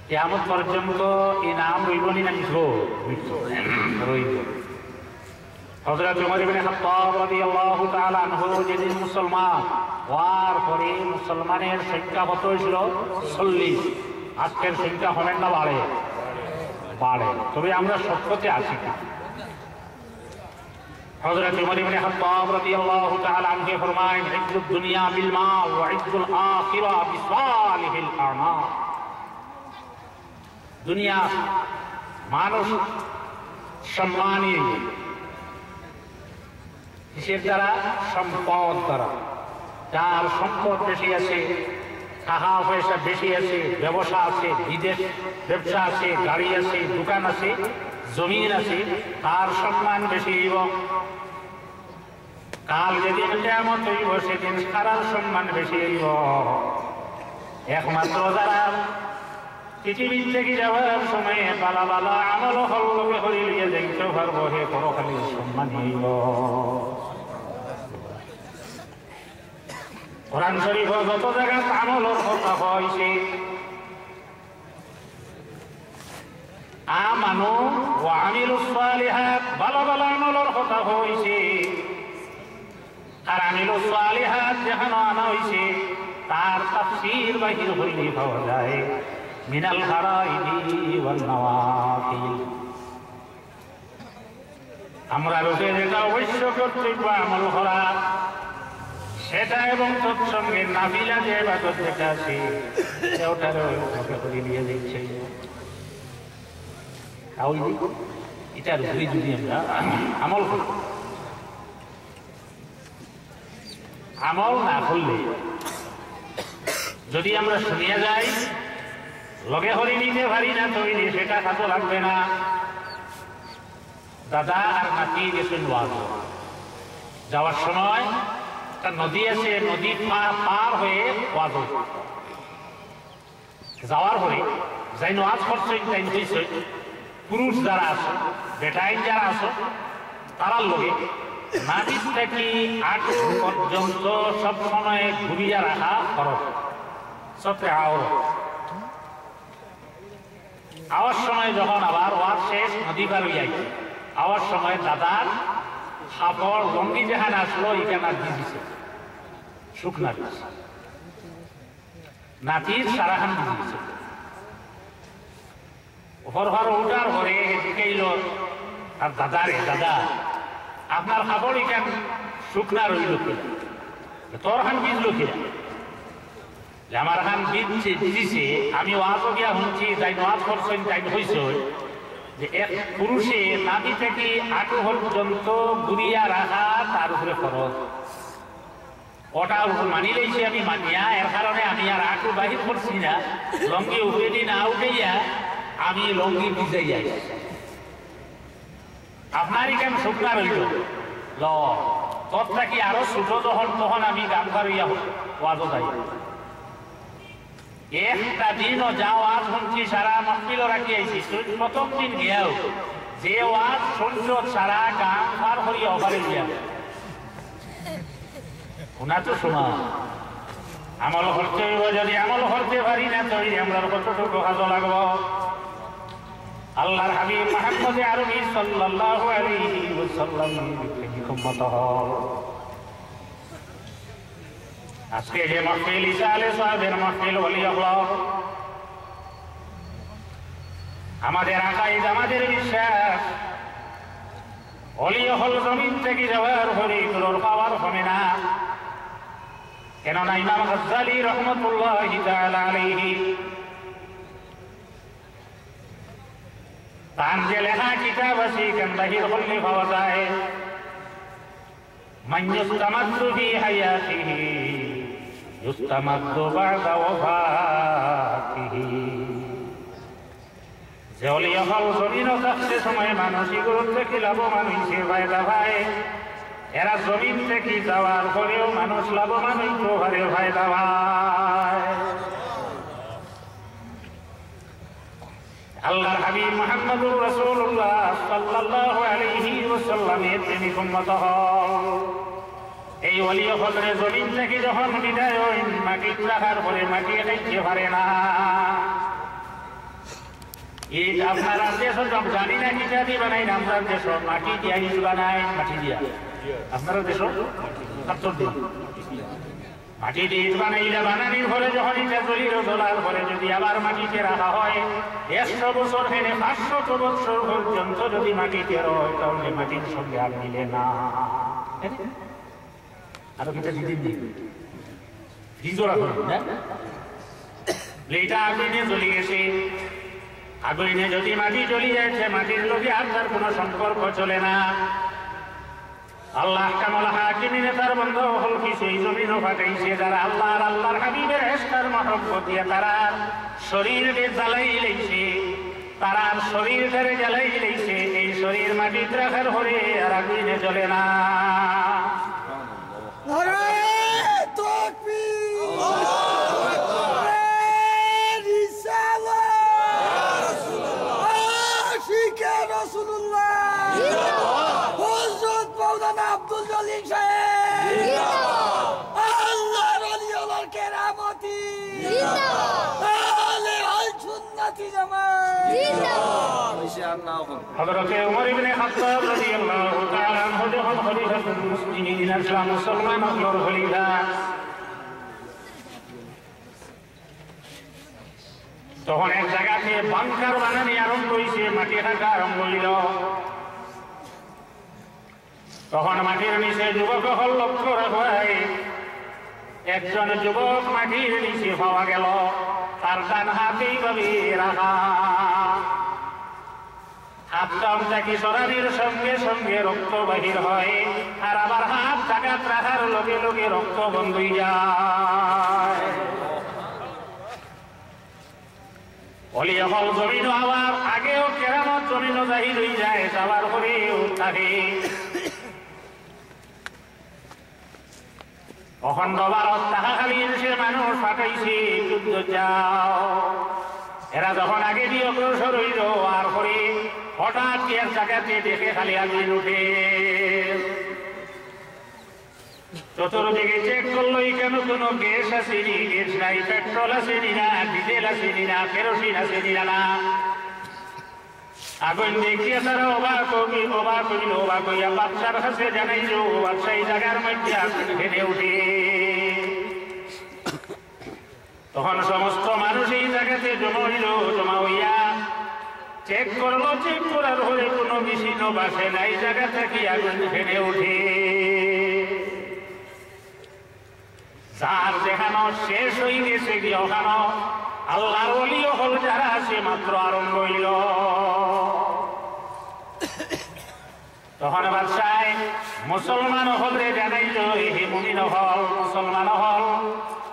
কিয়ামত পর্যন্ত ইনাম রইবনি না রইব। হযরত ওমর ইবনে খাত্তাব রাদিয়াল্লাহু তাআলা আনহু যেদিন মুসলমান হওয়ার পরে মুসলমানের সংখ্যা কত হয়েছিল? 40। আজকের সংখ্যা হবেন না বাড়ে? বাড়ে। তবে আমরা সত্যতে আছি না। হযরত ওমর ইবনে খাত্তাব রাদিয়াল্লাহু তাআলা আনহু ফরমায়েন, ইজ্জুদ দুনিয়া বিল মাল ওয়া ইজ্জুল আখিরা বিসালিহিল আমাল। দুনিয়া মানুষ সম্মানী কিসের দ্বারা? সম্পদ দ্বারা। যার সম্পদ বেশি আছে, টাকা পয়সা বেশি আছে, ব্যবসা আছে, বিদেশ ব্যবসা আছে, গাড়ি আছে, দোকান আছে, জমিন আছে, তার সম্মান বেশি হইব। কাল যেদিন কিয়ামত হইব সেদিন সারার সম্মান বেশি হইব। একমাত্র যারা পৃথিবীর থেকে যাওয়ার সময় বালা বালা আমল হল্লকে হরিয়ে দেখতে পারবো, হে পরকালে সম্মান হইব। কোরআন শরীফ যত জায়গায় আমলের কথা হয়েছে, আমানু ওয়া আমিলুস সালিহাত, ভালো ভালো আমলের কথা হয়েছে। আর আমিলুস সালিহাত যেখানে আনা হয়েছে তার তাফসীর বাহির হইলে পাওয়া যায় মিনাল ফারাইদি ওয়ান নওয়াফিল। আমরা লোকে যেটা অবশ্য কর্তব্য আমল করা সেটা, এবং তৎসঙ্গে নাফিলা যে ইবাদত যেটা আছে সেটারও ওকে করে নিয়ে দিচ্ছে। এটার উপরে যদি আমরা আমল করি, আমল না করলে যদি আমরা শুনিয়া যাই লগে হরি নিতে পারি না তৈরি, সেটা খাতো লাগবে না। দাদা আর নাতি গেছেন ওয়াজ, যাওয়ার সময় একটা নদী আছে, নদী পার হয়ে ওয়াজ যাওয়ার পরে যাই ওয়াজ করছে তাই হয়েছে পুরুষ যারা আছে, বেটাইন যারা আছে, তারা লোকে নাদির থেকে আটু পর্যন্ত সব সময় ঘুরিয়া রাখা খরচ সত্যি আওয়ার সময় যখন আবার ওয়াজ শেষ নদী পার হইয়া আওয়ার সময় দাদার হাফড় লঙ্গি যেখানে আসলো এখানে আর দিয়েছে শুকনা দিয়েছে, নাতির সারাখান দিয়েছে। ওপর ঘর উঠার পরে শিখাইল আর দাদারে, দাদা আপনার হাফড় এখান শুকনা রইল কিনা, তোর খান বিজল কিনা? আমার খান দিছে, আমি ওয়াজও গিয়া শুনছি, তাই ওয়াজ করছেন তাই হয়েছে যে এক পুরুষে নাভি থেকে আটু পর্যন্ত ঘুরিয়া রাখা তার উপরে খরচ। ওটা মানি লইছি আমি মানিয়া, এর কারণে আমি আর আটু বাহির করছি না, লঙ্গি উঠে দিন না উঠাইয়া আমি লঙ্গি ভিজাই যাই। আপনার এখানে শুকনা রইল তোর থাকি আরো ছোট যখন তখন আমি গান করিয়া ওয়াজও যাই। একটা দিনও যা ওয়াজ শুনছি সারা মহফিল রাখিয়াছি, প্রথম দিন গিয়াও যে ওয়াজ শুনছ সারা গান পার হইয়া ওপারে গিয়া শোনা তো শোনা আমল করতে হইব। যদি আমল করতে পারি না তো আমরা কতটুকু কাজ লাগবো? আল্লাহর হাবিব মুহাম্মদ আরবি সাল্লাল্লাহু আলাইহি ওয়াসাল্লাম উম্মত হও। আজকে যে মাহফিল ঈসা আলাইহিস সালামের মাহফিল ওলিয়াল্লাহ, আমাদের আকাইদ আমাদের বিশ্বাস ওলি হল জমিন থেকে যাওয়ার পরে এগুলোর পাওয়ার হবে না। কেননা ইমাম গাজ্জালী রাহমাতুল্লাহি তাআলা আলাইহি তার যে লেখা কিতাব আছে কেন বাহির হলে পাওয়া যায় মান ইস্তামাদ্দু ফি হায়াতিহি ইস্তামাদ্দু বা'দা ওয়াফাতিহি। যে ওলিয়া হল জমিন থাকতে সময় মানসিক গুরুত্ব থেকে লাভবান হয়েছে ফায়দা পায়, এরা জমিন থেকে যাওয়ার পরেও মানুষ লাভবান হইতে পারে ফায়দা পায়। আল্লাহর হাবিব মুহাম্মদুর রাসূলুল্লাহ সাল্লাল্লাহু আলাইহি ওয়াসাল্লামের প্রেমিক উম্মত হও। এই ওলি হলরে জমিন থেকে যখন বিদায় হই মাটি রাখার পরে মাটি খাইতে পারে না, ইট আপনারা দেশ জানি না কিটা দিয়ে বানাই না, আমরা দেশ মাটি দিয়া ইট বানাই, মাটি দিয়া। আপনারা দেশ মাটি দিয়ে ইট বানাইলে বানানির পরে যখন ইটা জলিল জ্বলার পরে যদি আবার মাটিতে রাখা হয় 100 বছর হেনে 500 বছর পর্যন্ত যদি মাটিতে রয় তাহলে মাটির সঙ্গে আর মিলে না। আরো কিটা দিদি এটা আগুনে জ্বলি গেছে, আগুনে যদি মাটি জ্বলি যাচ্ছে মাটির লোকে আর তার কোনো সম্পর্ক চলে না। আল্লাহ কামাল হাকিমিনে তার বন্ধ হল কিছু এই জমিনও পাঠাইছে যারা আল্লাহ আর আল্লাহর হাবিবের ইশকার মহব্বত দিয়ে তারা শরীরকে জ্বালাই লইছে, তারা শরীরটারে জ্বালাই লইছে। এই শরীর মাটিতে রাখার পরে আর আগুনে জ্বলে না। আব্দুল জলিল সাহেব আল্লাহর ওলিয়ার কেরামতি আলে আল সুন্নতি জামাত জিন্দাবাদ। হযরত ওমর ইবনে খাত্তাব রাদিয়াল্লাহু তাআলা আনহু যখন খলিফাতুল মুসলিমিন ইসলাম মুসলমান হল খলিফা, তখন এক জায়গাতে বাংকার বানানি আরম্ভ হয়েছে, মাটি রাখা আরম্ভ হইল। তখন মাটির নিচে যুবক হল লক্ষ্য রাখাই, একজন যুবক মাটির নিচে পাওয়া গেল, তার ডান হাতেই ভাবে রাখা, হাতটা কি শরীরের সঙ্গে সঙ্গে রক্ত বাহির হয়, আর আবার হাত জাগাত রাখার লগে লগে রক্ত বন্ধ হয়ে যায়। অলি হল জমিন আবার আগেও কেরামত জমিন জাহির হয়ে যায়, যাওয়ার পরেও থাকে অখণ্ড ভারত টাকা খালি সে মানুষ পাঠাইছে যুদ্ধ যাও। এরা যখন আগে দিয়ে অগ্রসর হইল আর পরে হঠাৎ এর জায়গাতে দেখে খালি আগুন উঠে, চতুর্দিকে চেক করলো কেন কোনো গ্যাস আসেনি, গ্যাস নাই, পেট্রোল আসেনি না, ডিজেল আসেনি না, কেরোসিন আসেনি না। আগুন দেখিয়ে তারা অবাক হইল, অবাক হইয়া বাচ্চার কাছে জানাইল, বাচ্চা এই জায়গার মধ্যে আগুন ফেলে উঠে। তখন সমস্ত মানুষ এই জায়গাতে জমা হইয়া চেক করলো, চেক করার হলে কোনো মেশিন বাসে না, এই জায়গা থেকে আগুন ফেলে উঠে। যার যেখানে শেষ হয়ে গেছে কি ওখানে আল্লাহর ওলিও হল যারা আছে মাত্র আরম্ভ হইল। তখন বাদশাহ মুসলমান হলে জানাইল, হে মুমিন হল, মুসলমান হল,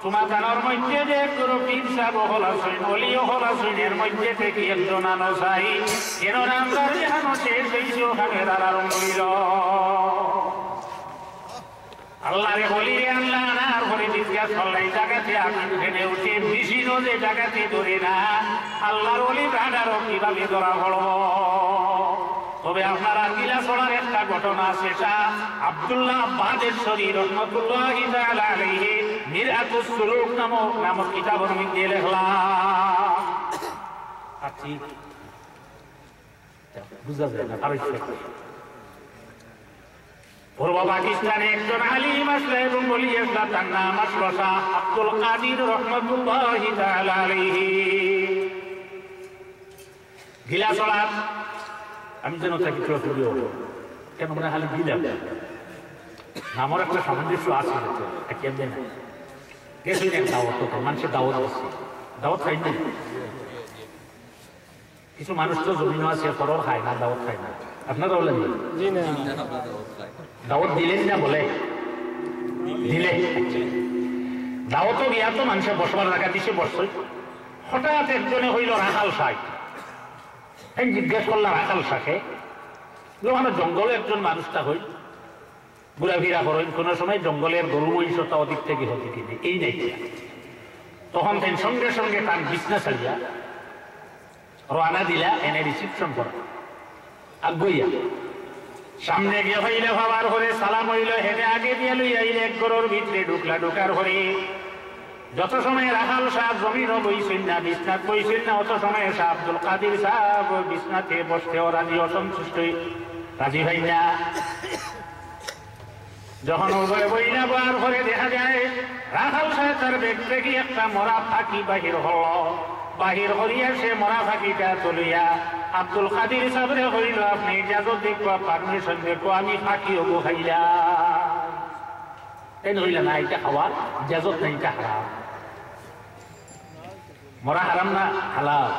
তোমার কানের মধ্যে যে কোনো পীর সাহেব হল আছেন, ওলিও হল আছেন, এর মধ্যে থেকে একজন আনো চাই, কেন নামদার যেখানে শেষ হয়েছে ওখানে তার আরম্ভ হইল। আল্লাহরে বলি আল্লাহ আনার ঘরে জিজ্ঞাসা করলে এই জায়গাতে আগুন ফেলে উঠে, মেশিনও যে জায়গাতে ধরে না, আল্লাহর ওলি রাডারও কিভাবে ধরা পড়ব। তবে আপনারা গিলা ছড়ার একটা ঘটনা, সেটা আব্দুল্লাহ বাদেশ্বরী রহমতুল্লাহি তাআলা আলাইহি মিরআতুস সুলুক নামক কিতাবের মধ্যে লিখলাম। আচ্ছা বুঝা যায় না, আরেকটু পূর্ব পাকিস্তানে একজন আলিম আসলে এবং বলি আসলাম, তার নাম আসলো শাহ আব্দুল কাদির রহমতুল্লাহি তাআলা আলাইহি। গিলাছড়া আমি যেন তাকে করিও কেন মনে খালি দিলাম আমার একটা সামঞ্জস্য আছে, কেমন না গেছি না দাওয়াত, মানুষের দাওয়াত আছে, দাওয়াত খাই না। কিছু মানুষ তো জমিন আছে পরও খায় না, দাওয়াত খায় না। আপনারা বলেন দাওয়াত দিলেন না, বলে দিলে দাওয়াতও গিয়া তো মানুষের বসবার জায়গা দিছে বসছই, হঠাৎ একজনে হইল রাখাল শাক। আমি জিজ্ঞেস করলাম রাখাল শাকে, ওখানে জঙ্গলে একজন মানুষটা হই ঘুরাফিরা করেন, কোনো সময় জঙ্গলের গরু মহিষতা অধিক থেকে হতে কিনে এই নাই। তখন তেন সঙ্গে সঙ্গে তার বিছনা ছাড়িয়া রানা দিলা এনে রিসিপশন করা আগুইয়া সামনে গিয়ে হইলে ভাবার হরে সালাম হইল, হেনে আগে দিয়ে লইয়া আইলে এক গরুর ভিতরে ঢুকলা, ঢুকার হরে যত সময় রাখাল সাহেব জমিন বইছেন না, বিছনাথ বইছেন না, অত সময় শাহ আব্দুল কাদির সাহেব বিছনাতে বসতেও রাজি, অসন্তুষ্ট রাজি ভাই না। যখন উভয় বইনা বার করে দেখা যায় রাখাল সাহেব তার ব্যাগ থেকে একটা মরা ফাঁকি বাহির হল। বাহির হরিয়া সে মরা ফাঁকিটা তুলিয়া আব্দুল কাদির সাহেবরে হইল, আপনি ইজাজত দেখবো, পারমিশন দেখবো, আমি ফাঁকি হবো খাইলাম। তাই হইল না, এটা খাওয়ার ইজাজত নেই, এটা হারাম। মরা হারাম না হালাল?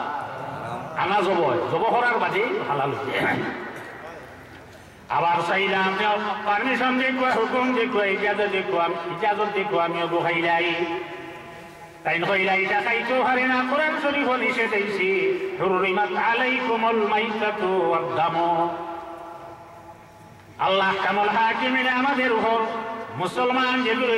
আনা জব করার বাদে হালাল হয়ে আবার চাইলাম পারমিশন দেখবো, হুকুম দেখবো, ইজাজত দেখবো, আমিও বহাইলাই। তাই হইলাই দেখাইতেও হারে না, কোরআন শরীফ নিষেধ হইছে, হুররিমাত আলাইকুমুল মাইতাতু ওয়াদ-দামু। আল্লাহ কামল হাকিমিনে আমাদের উপর মুসলমান যেগুলো